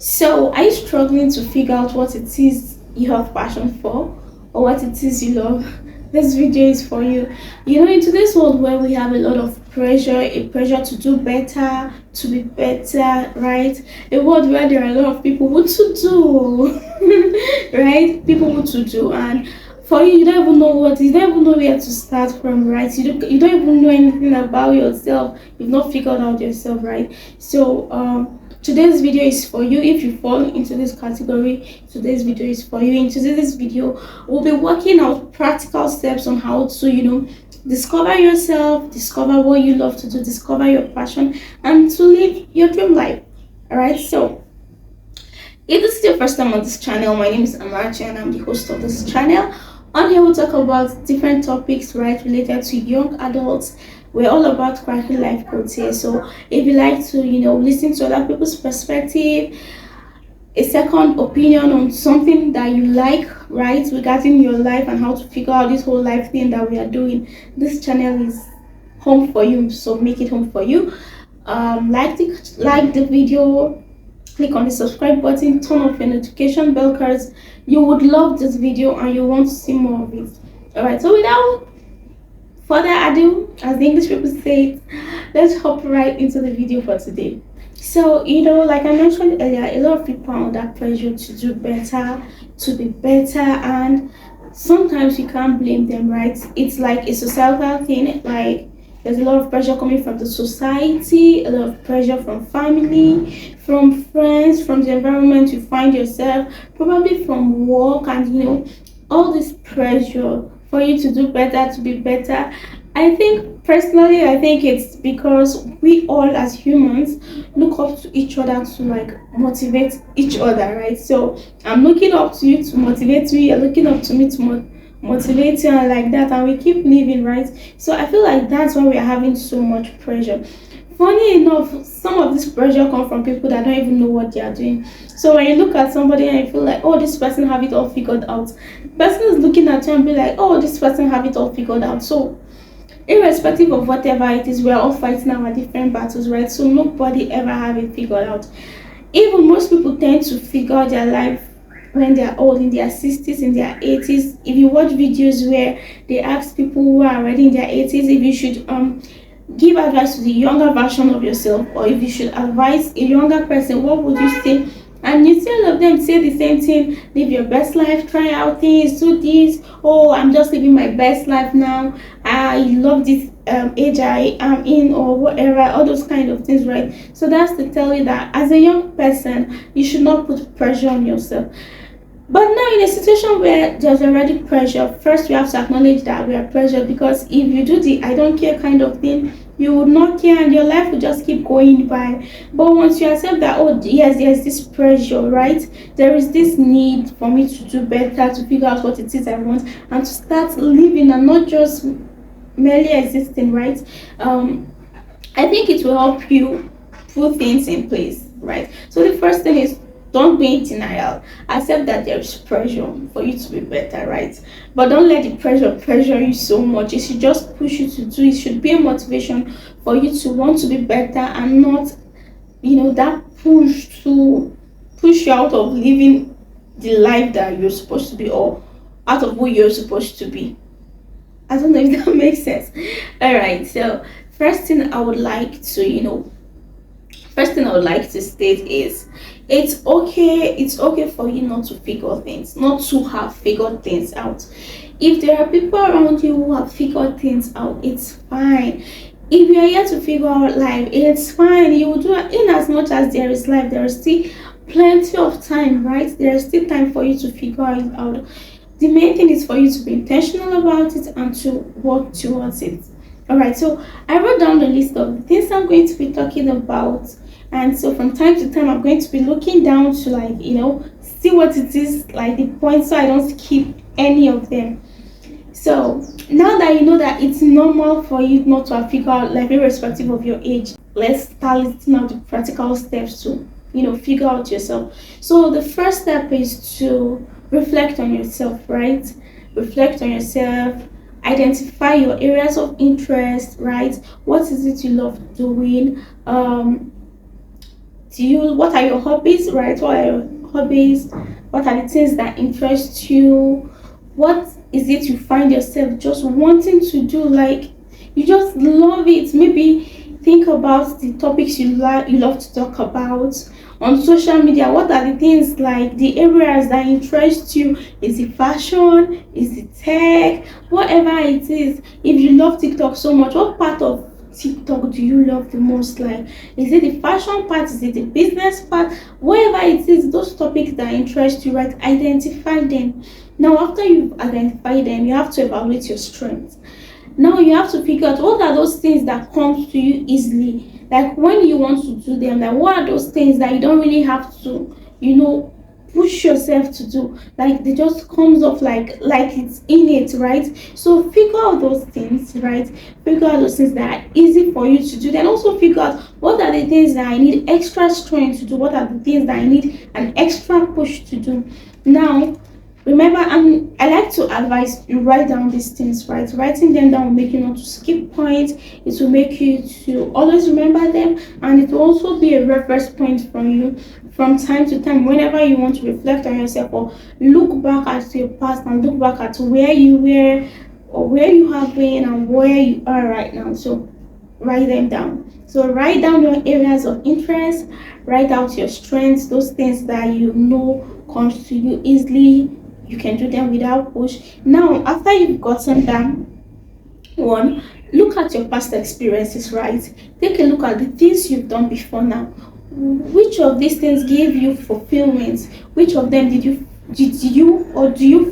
So, are you struggling to figure out what it is you have passion for or what it is you love? This video is for you. In today's world where we have a lot of pressure, a pressure to do better, to be better, right? A world where there are a lot of people who to do, right? People who to do, and for you, you don't even know you don't even know where to start from, right? You don't even know anything about yourself. You've not figured out yourself, right? So, today's video is for you. If you fall into this category, today's video is for you. In today's video, we'll be working out practical steps on how to discover yourself, discover what you love to do, discover your passion, and to live your dream life. All right. So if this is your first time on this channel, my name is Amarchi and I'm the host of this channel. On here we'll talk about different topics, right, related to young adults. We're all about cracking life codes here. So if you like to, listen to other people's perspective, a second opinion on something that you like, right, regarding your life and how to figure out this whole life thing that we are doing, this channel is home for you. So make it home for you. Like the video, click on the subscribe button, turn off your notification bell because you would love this video and you want to see more of it. All right, so without further ado, as the English people say it, let's hop right into the video for today. So, like I mentioned earlier, a lot of people are under pressure to do better, to be better, and sometimes you can't blame them, right? It's like a societal thing. Like there's a lot of pressure coming from the society, a lot of pressure from family, from friends, from the environment you find yourself, probably from work, and all this pressure for you to do better, to be better. I think it's because we all as humans look up to each other to like motivate each other, right? So I'm looking up to you to motivate me, you're looking up to me to motivate you, and like that, and we keep living, right? So I feel like that's why we are having so much pressure. Funny enough, some of this pressure come from people that don't even know what they are doing. So when you look at somebody and you feel like, oh, this person have it all figured out, the person is looking at you and be like, oh, this person have it all figured out. So irrespective of whatever it is, we're all fighting our different battles, right? So nobody ever have it figured out. Even most people tend to figure out their life when they're old, in their 60s, in their 80s. If you watch videos where they ask people who are already in their 80s if you should give advice to the younger version of yourself, or if you should advise a younger person, what would you say? And you see all of them say the same thing: live your best life, try out things, do this. Oh, I'm just living my best life now. I love this age I am in, or whatever, all those kind of things, right? So that's to tell you that as a young person, you should not put pressure on yourself. But now, in a situation where there's already pressure, first we have to acknowledge that we are pressured, because if you do the I don't care kind of thing, you would not care and your life will just keep going by. But once you accept that, oh, yes, there's this pressure, right? There is this need for me to do better, to figure out what it is I want, and to start living and not just merely existing, right? I think it will help you put things in place, right? So the first thing is, don't be in denial. Accept that there is pressure for you to be better, right? But don't let the pressure you so much. It should just push you to do. It should be a motivation for you to want to be better, and not, that push to push you out of living the life that you're supposed to be, or out of who you're supposed to be. I don't know if that makes sense. All right. So first thing I would like to state is, it's okay for you not to have figured things out. If there are people around you who have figured things out, it's fine. If you are here to figure out life, it's fine. You will do it. In as much as there is life, there is still plenty of time, right? There is still time for you to figure it out. The main thing is for you to be intentional about it and to work towards it. All right, so I wrote down the list of the things I'm going to be talking about, and so from time to time I'm going to be looking down to, like, see what it is, like the points, so I don't skip any of them. So now that you know that it's normal for you not to have figured out life irrespective of your age, let's start listing out the practical steps to figure out yourself. So the first step is to reflect on yourself, right? Reflect on yourself, identify your areas of interest, right? What is it you love doing? what are your hobbies, right? What are your hobbies? What are the things that interest you? What is it you find yourself just wanting to do? Like you just love it. Maybe think about the topics you love to talk about on social media. What are the things, like the areas that interest you? Is it fashion? Is it tech? Whatever it is. If you love TikTok so much, what part of TikTok do you love the most? Like, is it the fashion part? Is it the business part? Whatever it is, those topics that interest you, right? Identify them. Now, after you've identified them, you have to evaluate your strengths. Now you have to figure out what are those things that come to you easily. Like when you want to do them, like what are those things that you don't really have to, push yourself to do. Like they just comes off like it's innate, right? So figure out those things, right? Figure out those things that are easy for you to do. Then also figure out what are the things that I need extra strength to do. What are the things that I need an extra push to do. Now remember, I like to advise you write down these things, right? Writing them down will make you not to skip points. It will make you to always remember them, and it will also be a reference point from you from time to time whenever you want to reflect on yourself or look back at your past and look back at where you were or where you have been and where you are right now. So write them down. So write down your areas of interest, write out your strengths, those things that you know comes to you easily. You can do them without push. Now, after you've gotten that one, look at your past experiences, right? Take a look at the things you've done before now. Which of these things gave you fulfillment? Which of them did you or do you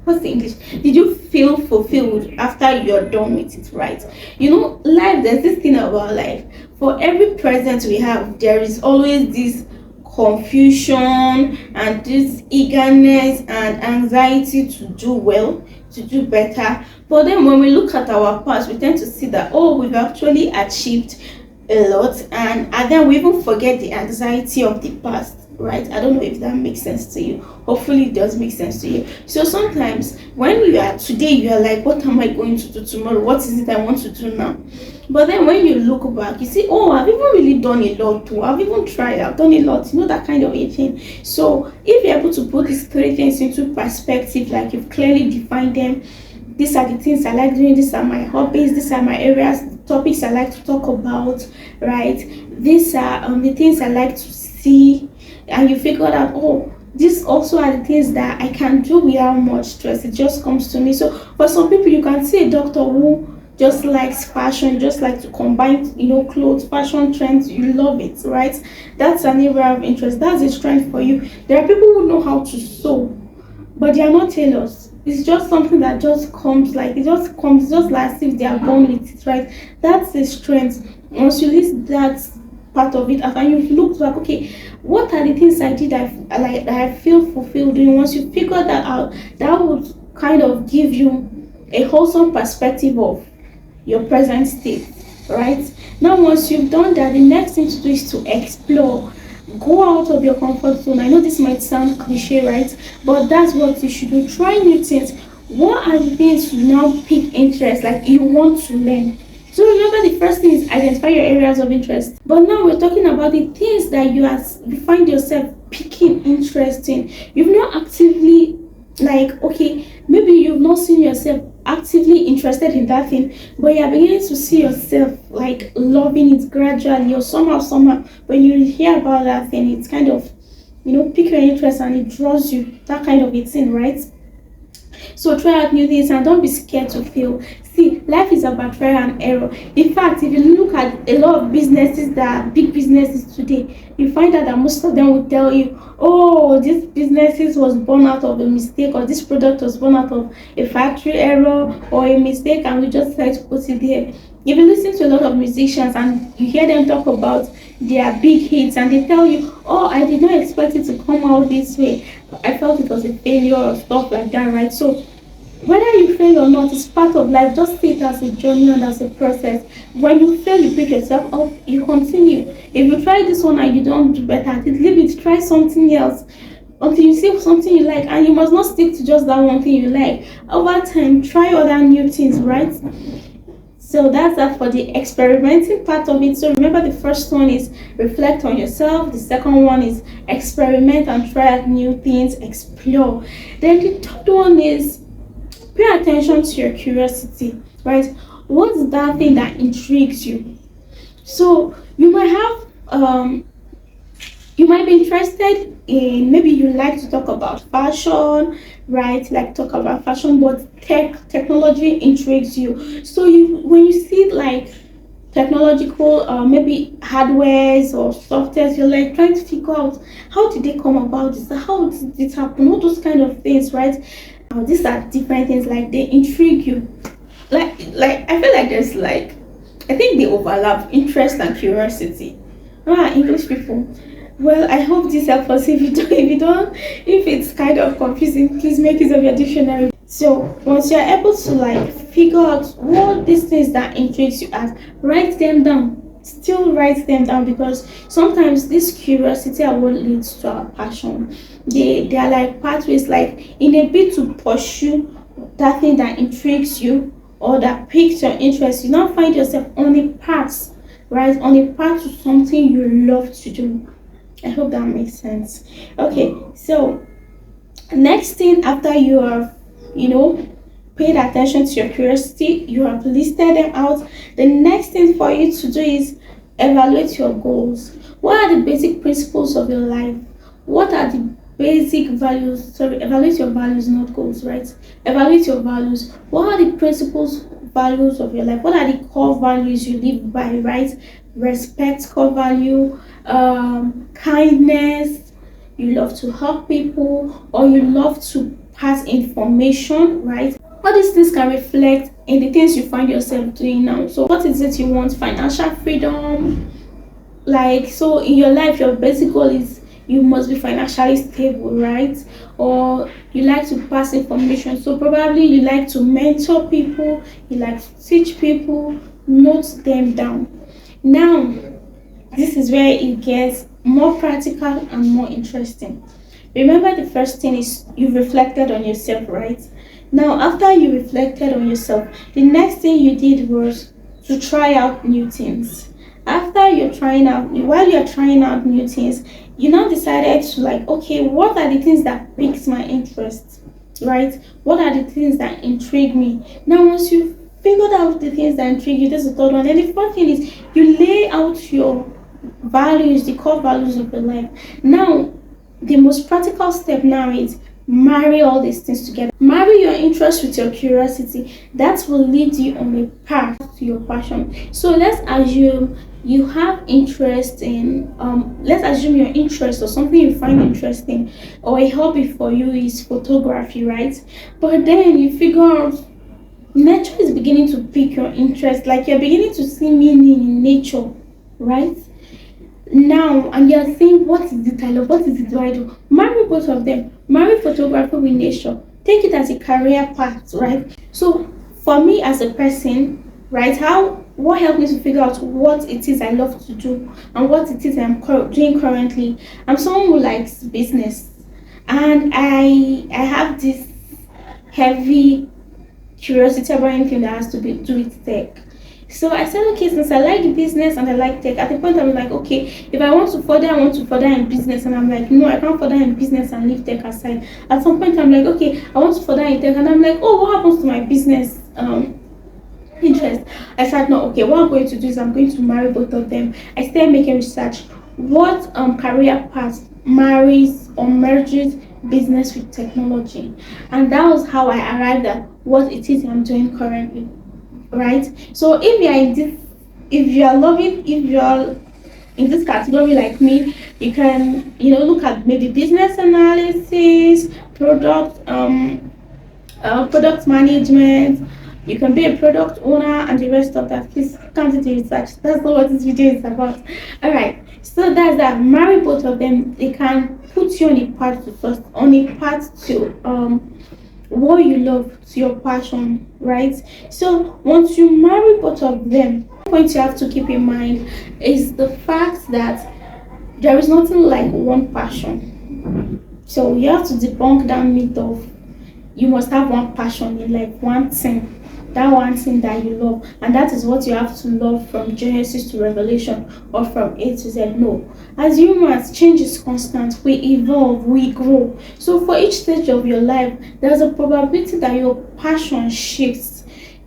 what's the English? Did you feel fulfilled after you're done with it, right? Life, there's this thing about life. For every present we have, there is always this confusion and this eagerness and anxiety to do well, to do better. But then when we look at our past, we tend to see that, oh, we've actually achieved a lot, and then we even forget the anxiety of the past, right? I don't know if that makes sense to you. Hopefully it does make sense to you. So sometimes when you are today, you are like, what am I going to do tomorrow? What is it I want to do now? But then when you look back, you see, oh, I've even really done a lot too. I've even tried, I've done a lot, that kind of a thing. So if you're able to put these three things into perspective, like you've clearly defined them, these are the things I like doing, these are my hobbies, these are my areas, topics I like to talk about, right? These are the things I like to see, and you figure out, oh, these also are the things that I can do without much stress. It just comes to me. So for some people, you can see a doctor who just likes fashion, just like to combine, clothes, fashion trends. You love it, right? That's an area of interest. That's a strength for you. There are people who know how to sew, but they are not tailors. It's just something that just comes, just like as if they are born with it, right? That's a strength. Once you list that part of it, and you've looked back, okay, what are the things I did that I feel fulfilled in? Once you figure that out, that would kind of give you a wholesome perspective of your present state, right? Now, once you've done that, the next thing to do is to explore. Go out of your comfort zone. I know this might sound cliche, right? But that's what you should do. Try new things. What are the things you now pick interest, like you want to learn? So remember, the first thing is identify your areas of interest. But now we're talking about the things that you find yourself picking interest in. You've not actively, okay, maybe you've not seen yourself actively interested in that thing, but you're beginning to see yourself like loving it gradually, or somehow when you hear about that thing, it's kind of pick your interest and it draws you, that kind of a thing, right? So try out new things and don't be scared to fail. See, life is about trial and error. In fact, if you look at a lot of businesses that are big businesses today, you find out that most of them will tell you, oh, this businesses was born out of a mistake, or this product was born out of a factory error or a mistake, and we just try to put it there. If you listen to a lot of musicians and you hear them talk about their big hits, and they tell you, oh, I did not expect it to come out this way, I felt it was a failure or stuff like that, right? So whether you fail or not, it's part of life. Just see it as a journey and as a process. When you fail, you pick yourself up, you continue. If you try this one and you don't do better at it, leave it, try something else until you see something you like. And you must not stick to just that one thing you like. Over time, try other new things, right? So that's that for the experimenting part of it. So remember, the first one is reflect on yourself. The second one is experiment and try out new things, explore. Then the third one is pay attention to your curiosity, right? What's that thing that intrigues you? So you might be interested in, maybe you like to talk about fashion, right? Like talk about fashion, but technology intrigues you. So you when you see like technological maybe hardwares or softwares, you're like trying to figure out how did they come about this, how did this happen, all those kind of things, right? These are different things, like they intrigue you. Like I feel like there's like, I think they overlap interest and curiosity. English people. Well, I hope this helps us. If it's kind of confusing, please make use of your dictionary. So once you're able to like figure out what these things that intrigues you as, write them down. Still write them down, because sometimes this curiosity are what leads to our passion. They are like pathways, like in a bit to pursue that thing that intrigues you or that piques your interest. You now find yourself on a path, right? On a path to something you love to do. I hope that makes sense. Okay, so next thing after you have, you know, paid attention to your curiosity, you have listed them out. The next thing for you to do is evaluate your goals. What are the basic principles of your life? What are the basic values? Sorry, evaluate your values, not goals, right? Evaluate your values. What are the principles, values of your life? What are the core values you live by, right? Respect, core value, kindness, you love to help people, or you love to pass information, right? All these things can reflect in the things you find yourself doing now. So what is it you want? Financial freedom, like, so in your life your basic goal is you must be financially stable, right? Or you like to pass information, so probably you like to mentor people, you like to teach people. Note them down. Now this is where it gets more practical and more interesting. Remember, the first thing is you reflected on yourself, right? Now, after you reflected on yourself, the next thing you did was to try out new things. While you're trying out new things, you now decided to like, okay, what are the things that piques my interest, right? What are the things that intrigue me? Now, once you figured out the things that intrigue you, this is the third one. Then the fourth thing is you lay out your values, the core values of your life. Now, the most practical step now is marry all these things together. Marry your interest with your curiosity. That will lead you on a path to your passion. So let's assume you have interest in let's assume your interest or something you find interesting or a hobby for you is photography, right? But then you figure out nature is beginning to pique your interest, like you're beginning to see meaning in nature, right? Now, and you're saying, what is it I love? What is it do I do? Marry both of them. Marry photography with nature. Take it as a career path, right? So, for me as a person, right, what helped me to figure out what it is I love to do and what it is doing currently. I'm someone who likes business, and I have this heavy curiosity about anything that has to do with tech. So I said, okay, since I like business and I like tech, at the point I was like, okay, if I want to further in business, and I'm like, no, I can't further in business and leave tech aside. At some point I'm like, okay, I want to further in tech, and I'm like, oh, what happens to my business interest? I said, no, okay, what I'm going to do is I'm going to marry both of them. I started making research. What career path marries or merges business with technology? And that was how I arrived at what it is I'm doing currently, right? So if you are loving, if you are in this category like me, you can, look at maybe business analysis, product management. You can be a product owner and the rest of that. Please come to the research. That's not what this video is about. All right. So that's that. Marry both of them. They can put you on a path to what you love, to your passion, right? So once you marry both of them, one point you have to keep in mind is the fact that there is nothing like one passion. So you have to debunk that myth of you must have one passion in like one thing. that one thing that you love, and that is what you have to love from Genesis to Revelation or from A to Z. No. As humans, change is constant. We evolve, we grow. So for each stage of your life, there's a probability that your passion shifts.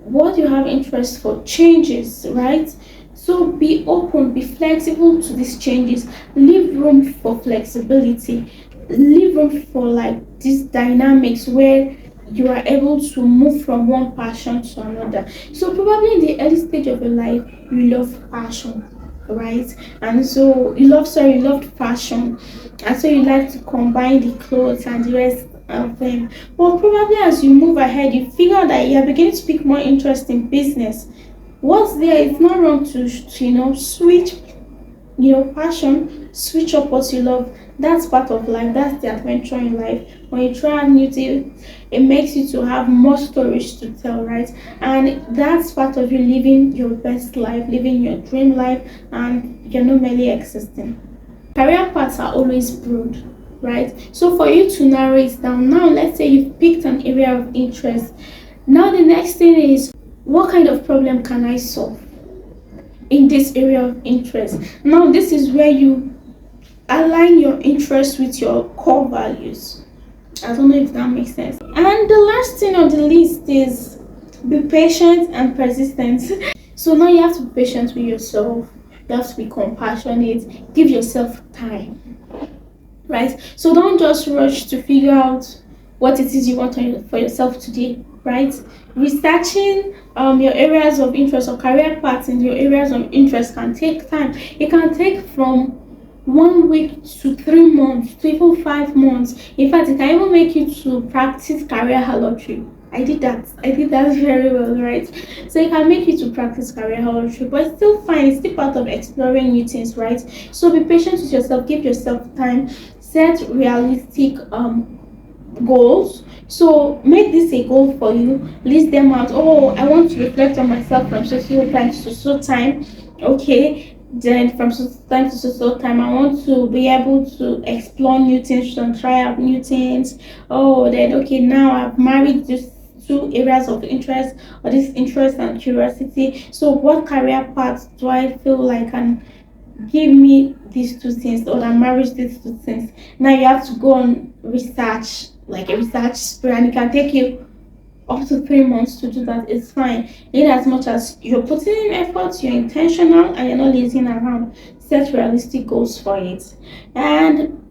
What you have interest for changes, right? So be open, be flexible to these changes. Leave room for flexibility. Leave room for like these dynamics where you are able to move from one passion to another. So probably in the early stage of your life, you love passion, right? And so you loved fashion, and so you like to combine the clothes and the rest of them. But probably as you move ahead, you figure out that you are beginning to pick more interest in business. What's there? It's not wrong to switch, passion, switch up what you love. That's part of life. That's the adventure in life. When you try out new things, it makes you to have more stories to tell, right? And that's part of you living your best life, living your dream life, and you're not merely existing. Career paths are always broad, right? So for you to narrow it down, now let's say you've picked an area of interest. Now the next thing is, what kind of problem can I solve in this area of interest? Now this is where you align your interest with your core values. I don't know if that makes sense. And the last thing on the list is be patient and persistent. So now you have to be patient with yourself. You have to be compassionate. Give yourself time, right? So don't just rush to figure out what it is you want for yourself today, right? Researching your areas of interest or career paths in your areas of interest can take time. It can take from 1 week to 3 months to even 5 months. In fact, it can even make you to practice career halotry. I did that. I did that very well, right? So it can make you to practice career halotry, but it's still fine. It's still part of exploring new things, right? So be patient with yourself. Give yourself time. Set realistic goals. So make this a goal for you. List them out. Oh, I want to reflect on myself from so time to so time. Okay, then from so time to so time, I want to be able to explore new things and try out new things. Oh, then okay, now I've married these two areas of interest, or this interest and curiosity. So what career paths do I feel like can give me these two things, or that marries these two things? Now you have to go on research, like a research spree, and it can take you up to 3 months to do that. It's fine. In as much as you're putting in effort, you're intentional, and you're not lazing around. Set realistic goals for it. And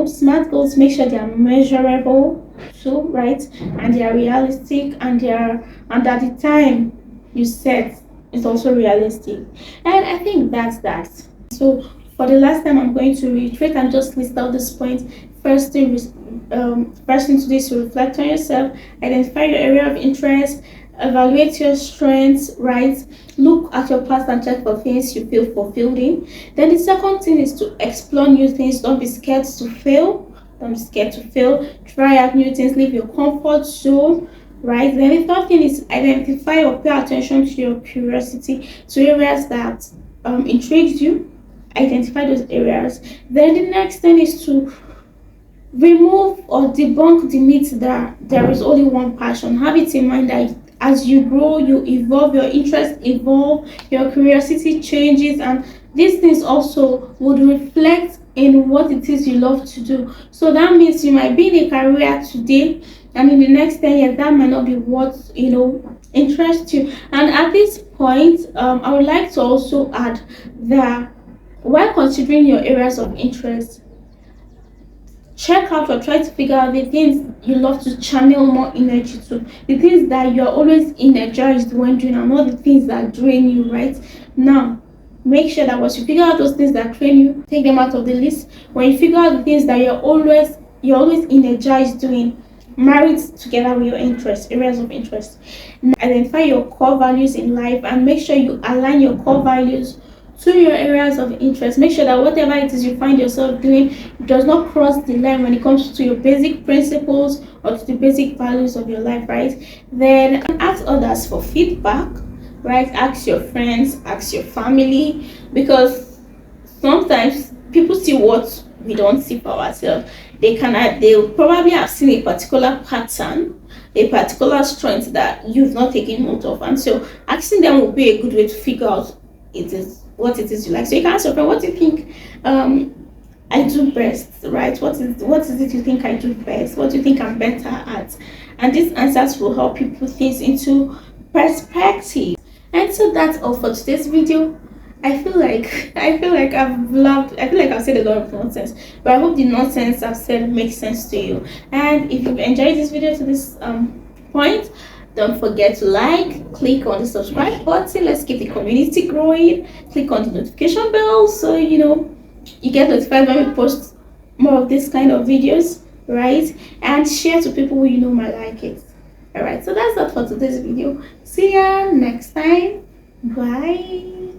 smart goals, make sure they are measurable too, right? And they are realistic, and and at the time you set is also realistic. And I think that's that. So for the last time, I'm going to reiterate and just list out this point. First thing to do is to reflect on yourself, identify your area of interest, evaluate your strengths, right? Look at your past and check for things you feel fulfilled in. Then the second thing is to explore new things. Don't be scared to fail. Don't be scared to fail. Try out new things. Leave your comfort zone, right? Then the third thing is identify or pay attention to your curiosity, to areas that intrigues you. Identify those areas. Then the next thing is to remove or debunk the myth that there is only one passion. Have it in mind that as you grow, you evolve, your interests evolve, your curiosity changes, and these things also would reflect in what it is you love to do. So that means you might be in a career today, and in the next 10 years, that might not be what interests you. And at this point, I would like to also add that while considering your areas of interest, check out or try to figure out the things you love to channel more energy to, the things that you're always energized when doing, and not the things that drain you, right? Now make sure that once you figure out those things that drain you, take them out of the list. When you figure out the things that you're always energized doing, marry it together with your interests, areas of interest. Now, identify your core values in life and make sure you align your core values to your areas of interest. Make sure that whatever it is you find yourself doing does not cross the line when it comes to your basic principles or to the basic values of your life, right? Then ask others for feedback, right? Ask your friends, ask your family, because sometimes people see what we don't see for ourselves. They'll probably have seen a particular pattern, a particular strength that you've not taken note of, and so asking them will be a good way to figure out what it is you like. So you can ask your friend, what do you think I do best, right? What is it you think I do best? What do you think I'm better at? And these answers will help you put things into perspective. And so that's all for today's video. I feel like I've said a lot of nonsense, but I hope the nonsense I've said makes sense to you. And if you've enjoyed this video to this point, don't forget to like, click on the subscribe button. Let's keep the community growing. Click on the notification bell so you get notified when we post more of this kind of videos, right? And share to people who you know might like it. All right, so that's all for today's video. See ya next time. Bye.